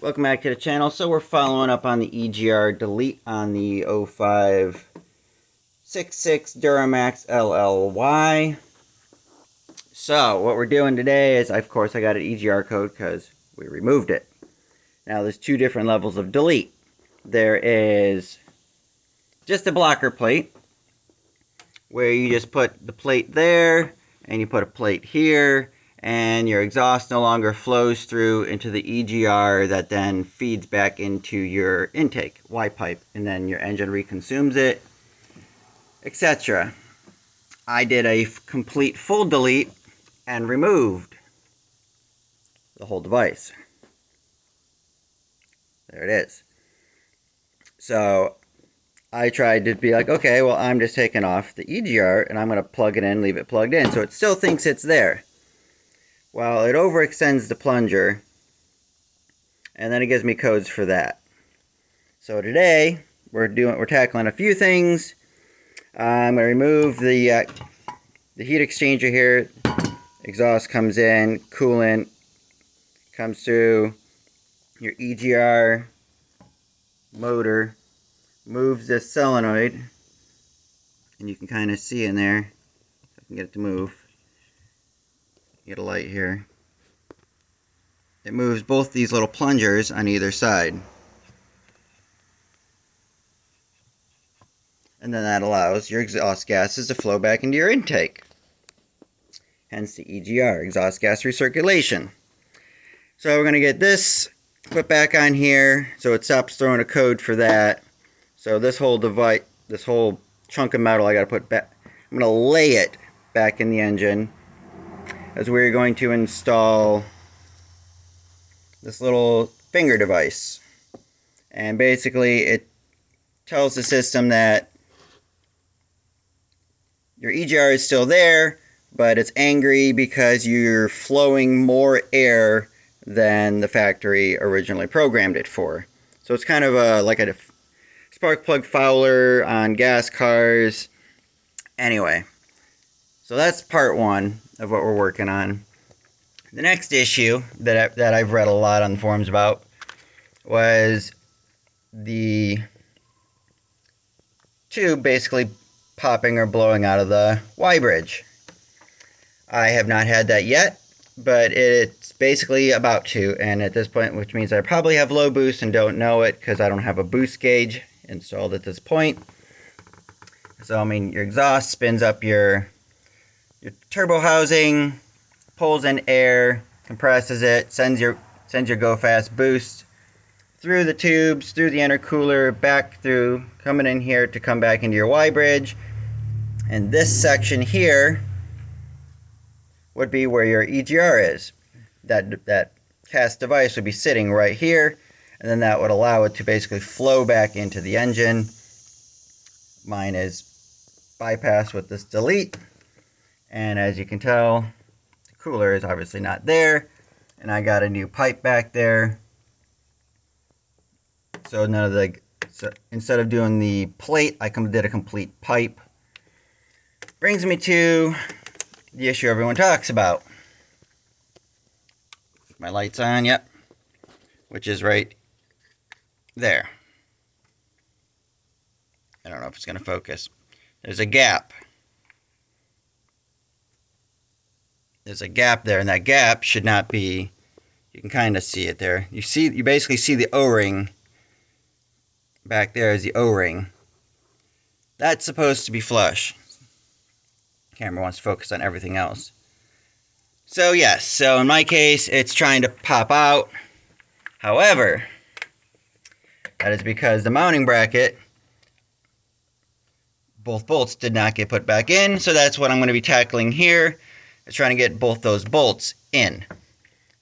Welcome back to the channel. So we're following up on the EGR delete on the 0566 Duramax LLY. So what we're doing today is, of course, I got an EGR code because we removed it. Now there's two different levels of delete. There is just a blocker plate, where you just put the plate there and you put a plate here, and your exhaust no longer flows through into the EGR that then feeds back into your intake Y pipe, and then your engine reconsumes it, etc. I did a complete full delete and removed the whole device. There it is. So I tried to be like, okay, well, I'm just taking off the EGR and I'm going to plug it in, leave it plugged in, so it still thinks it's there. Well, it overextends the plunger, and then it gives me codes for that. So today we're tackling a few things. I'm going to remove the heat exchanger here. Exhaust comes in, coolant comes through. Your EGR motor moves this solenoid, and you can kind of see in there. If I can get it to move. Get a light here. It moves both these little plungers on either side. And then that allows your exhaust gases to flow back into your intake. Hence the EGR, exhaust gas recirculation. So we're going to get this put back on here so it stops throwing a code for that. So this whole device, this whole chunk of metal, I got to put back. I'm going to lay it back in the engine, as we're going to install this little finger device. And basically it tells the system that your EGR is still there, but it's angry because you're flowing more air than the factory originally programmed it for. So it's kind of like a spark plug fouler on gas cars. Anyway, so that's part one of what we're working on. The next issue that I've read a lot on the forums about was the tube basically popping or blowing out of the Y bridge. I have not had that yet, but it's basically about to, and at this point, which means I probably have low boost and don't know it because I don't have a boost gauge installed at this point. So I mean, your exhaust spins up your turbo housing, pulls in air, compresses it, sends your go fast boost through the tubes, through the intercooler, back through, coming in here to come back into your Y bridge. And this section here would be where your EGR is. That cast device would be sitting right here, and then that would allow it to basically flow back into the engine. Mine is bypassed with this delete, and as you can tell, the cooler is obviously not there, and I got a new pipe back there. So instead of doing the plate, I did a complete pipe. Brings me to the issue everyone talks about. My light's on, yep, which is right there. I don't know if it's going to focus. There's a gap. There's a gap there, and that gap should not be, you can kind of see it there. You basically see the O-ring. Back there is the O-ring. That's supposed to be flush. Camera wants to focus on everything else. So yes, so in my case, it's trying to pop out. However, that is because the mounting bracket, both bolts did not get put back in, so that's what I'm going to be tackling here, is trying to get both those bolts in.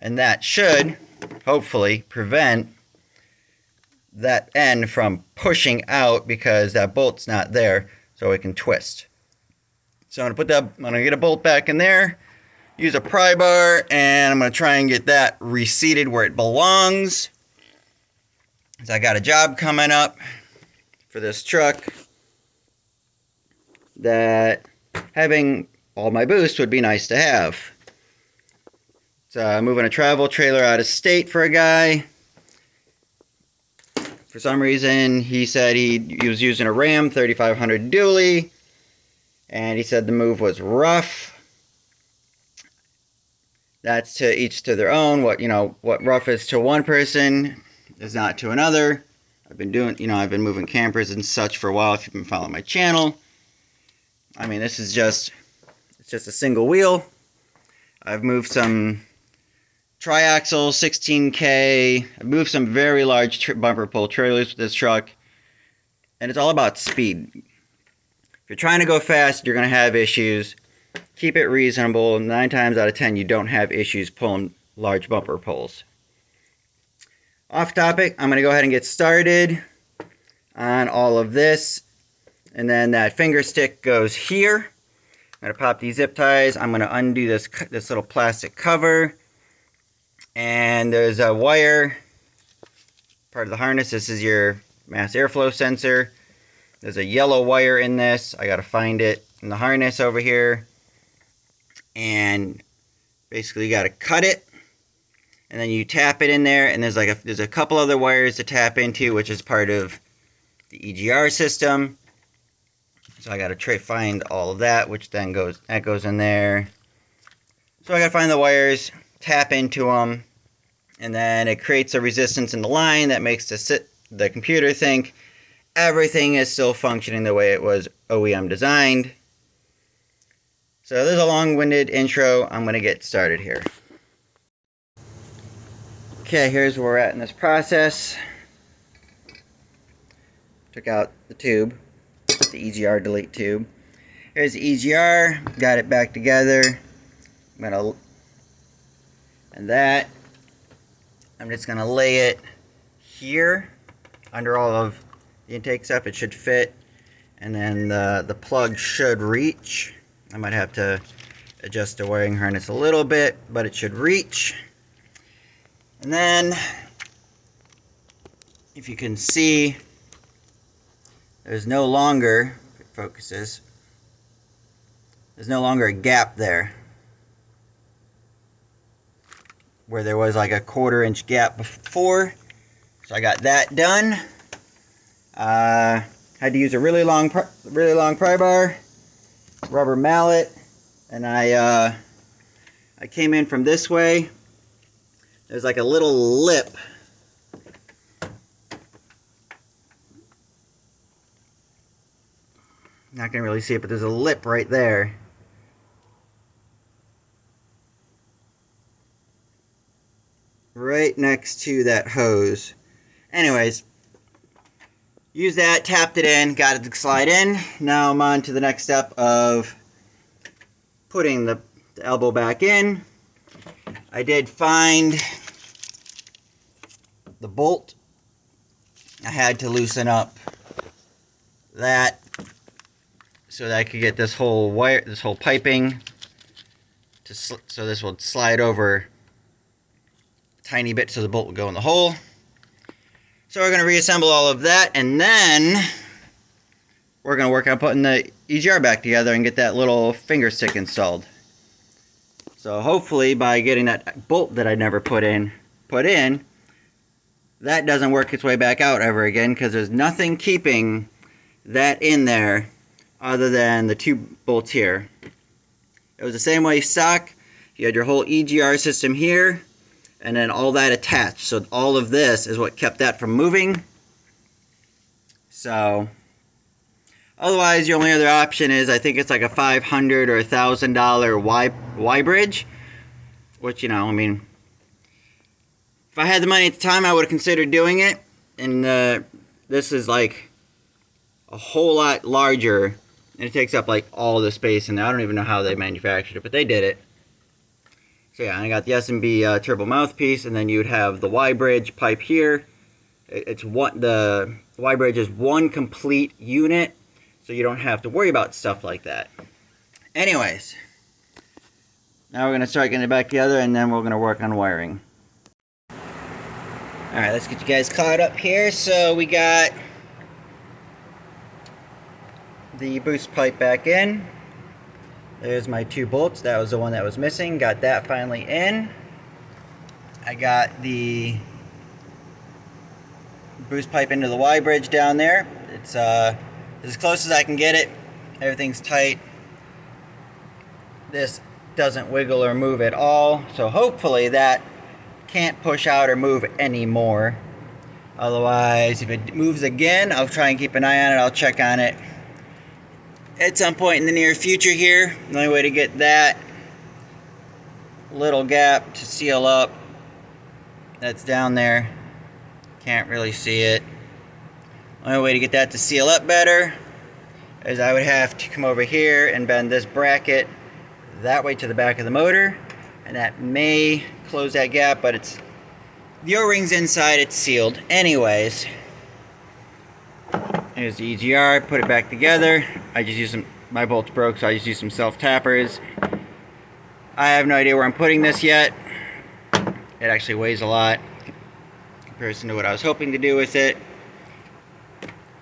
And that should, hopefully, prevent that end from pushing out because that bolt's not there, so it can twist. So I'm going to get a bolt back in there, use a pry bar, and I'm going to try and get that reseated where it belongs. So I got a job coming up for this truck that having all my boost would be nice to have. So I'm moving a travel trailer out of state for a guy, For some reason, he said he was using a Ram 3500 dually, and he said the move was rough. That's to each to their own. What rough is to one person is not to another. I've been moving campers and such for a while. If you've been following my channel, I mean, it's just a single wheel. I've moved some triaxle 16K. I've moved some very large bumper pull trailers with this truck, and it's all about speed. If you're trying to go fast, you're going to have issues. Keep it reasonable. 9 times out of 10, you don't have issues pulling large bumper pulls. Off topic, I'm going to go ahead and get started on all of this. And then that finger stick goes here. I'm going to pop these zip ties. I'm going to undo this little plastic cover. And there's a wire, part of the harness. This is your mass airflow sensor. There's a yellow wire in this. I got to find it in the harness over here. And basically you got to cut it. And then you tap it in there. And there's a couple other wires to tap into, which is part of the EGR system. So I got to find all of that, which then goes in there. So I got to find the wires, tap into them, and then it creates a resistance in the line that makes the computer think everything is still functioning the way it was OEM designed. So there's a long-winded intro. I'm going to get started here. Okay, here's where we're at in this process. Took out the tube, the EGR delete tube. Here's the EGR, got it back together. I'm just gonna lay it here under all of the intake stuff. It should fit, and then the plug should reach. I might have to adjust the wiring harness a little bit, but it should reach. And then, if you can see, there's no longer, if it focuses, there's no longer a gap there where there was like a 1/4 inch gap before. So I got that done. Had to use a really long pry bar, rubber mallet, and I came in from this way. There's like a little lip. Not gonna really see it, but there's a lip right there. Right next to that hose. Anyways, use that, tapped it in, got it to slide in. Now I'm on to the next step of putting the elbow back in. I did find the bolt. I had to loosen up that so that I could get this whole wire, this whole piping, so this will slide over a tiny bit so the bolt will go in the hole. So we're going to reassemble all of that, and then we're going to work on putting the EGR back together and get that little finger stick installed. So hopefully by getting that bolt that I never put in, that doesn't work its way back out ever again, because there's nothing keeping that in there other than the 2 bolts here. It was the same way stock. You had your whole EGR system here, and then all that attached. So all of this is what kept that from moving. So otherwise, your only other option is, I think it's like a $500 or $1,000 Y bridge, which, you know, I mean, if I had the money at the time, I would have considered doing it. And this is like a whole lot larger, and it takes up like all the space in there. I don't even know how they manufactured it, but they did it. So yeah, I got the S&B turbo mouthpiece, and then you'd have the Y bridge pipe here. The Y bridge is one complete unit, so you don't have to worry about stuff like that. Anyways, now we're going to start getting it back together, and then we're going to work on wiring. Alright, let's get you guys caught up here. So we got the boost pipe back in. There's my 2 bolts. That was the one that was missing. Got that finally in. I got the boost pipe into the Y bridge down there. It's as close as I can get it. Everything's tight. This doesn't wiggle or move at all, so hopefully that can't push out or move anymore. Otherwise, if it moves again, I'll try and keep an eye on it. I'll check on it at some point in the near future here. The only way to get that little gap to seal up that's down there, can't really see it. The only way to get that to seal up better is I would have to come over here and bend this bracket that way to the back of the motor, and that may close that gap, but it's the O-ring's inside, it's sealed. Anyways, here's the EGR, put it back together. I just used my bolts broke, so I just used some self-tappers. I have no idea where I'm putting this yet. It actually weighs a lot in comparison to what I was hoping to do with it.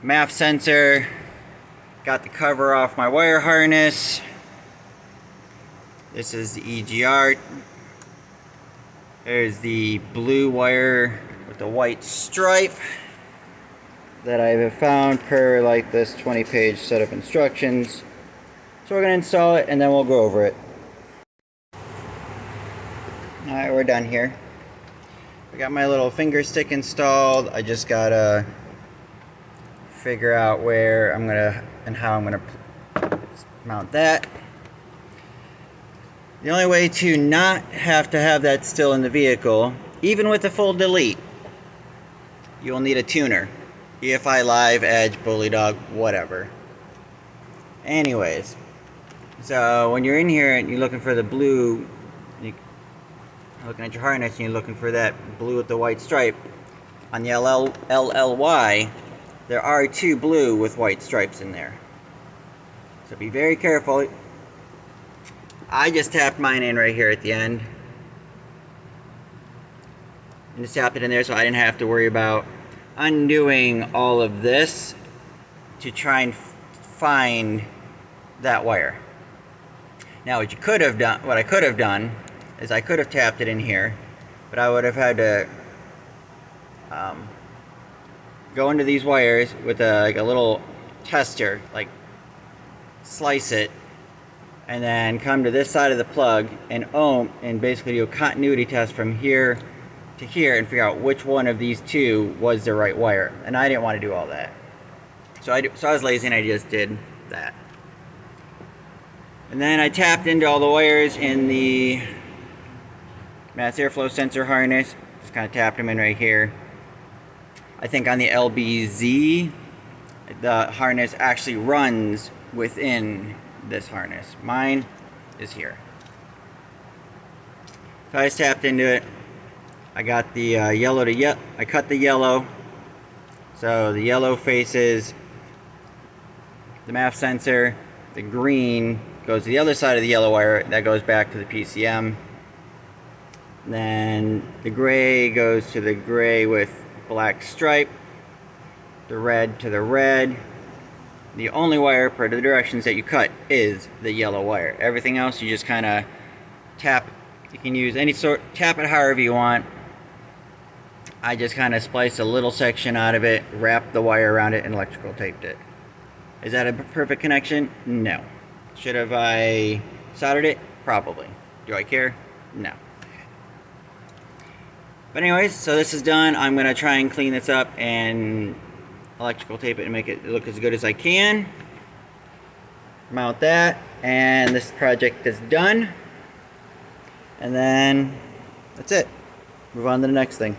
MAF sensor, got the cover off my wire harness. This is the EGR. There's the blue wire with the white stripe that I have found per like this 20-page set of instructions. So we're going to install it and then we'll go over it. Alright, we're done here. I got my little finger stick installed. I just gotta figure out where I'm gonna and how I'm gonna mount that. The only way to not have to have that still in the vehicle, even with a full delete, you will need a tuner. EFI Live, Edge, Bully Dog, whatever. Anyways, so when you're in here and you're looking for the blue, you're looking at your harness and you're looking for that blue with the white stripe, on the LLY, there are two blue with white stripes in there. So be very careful. I just tapped mine in right here at the end. And just tapped it in there so I didn't have to worry about undoing all of this to try and find that wire. Now what I could have done is I could have tapped it in here, but I would have had to go into these wires with like a little tester, like slice it, and then come to this side of the plug and basically do a continuity test from here to here and figure out which one of these two was the right wire. And I didn't want to do all that. So I was lazy and I just did that. And then I tapped into all the wires in the mass airflow sensor harness. Just kind of tapped them in right here. I think on the LBZ, the harness actually runs within this harness. Mine is here. So I just tapped into it. I got the yellow to I cut the yellow. So the yellow faces the MAF sensor. The green goes to the other side of the yellow wire. That goes back to the PCM. Then the gray goes to the gray with black stripe. The red to the red. The only wire per the directions that you cut is the yellow wire. Everything else you just kind of tap. You can use any sort, tap it however you want. I just kind of spliced a little section out of it, wrapped the wire around it, and electrical taped it. Is that a perfect connection? No. Should have I soldered it? Probably. Do I care? No. But anyways, so this is done. I'm going to try and clean this up and electrical tape it and make it look as good as I can. Mount that, and this project is done. And then that's it. Move on to the next thing.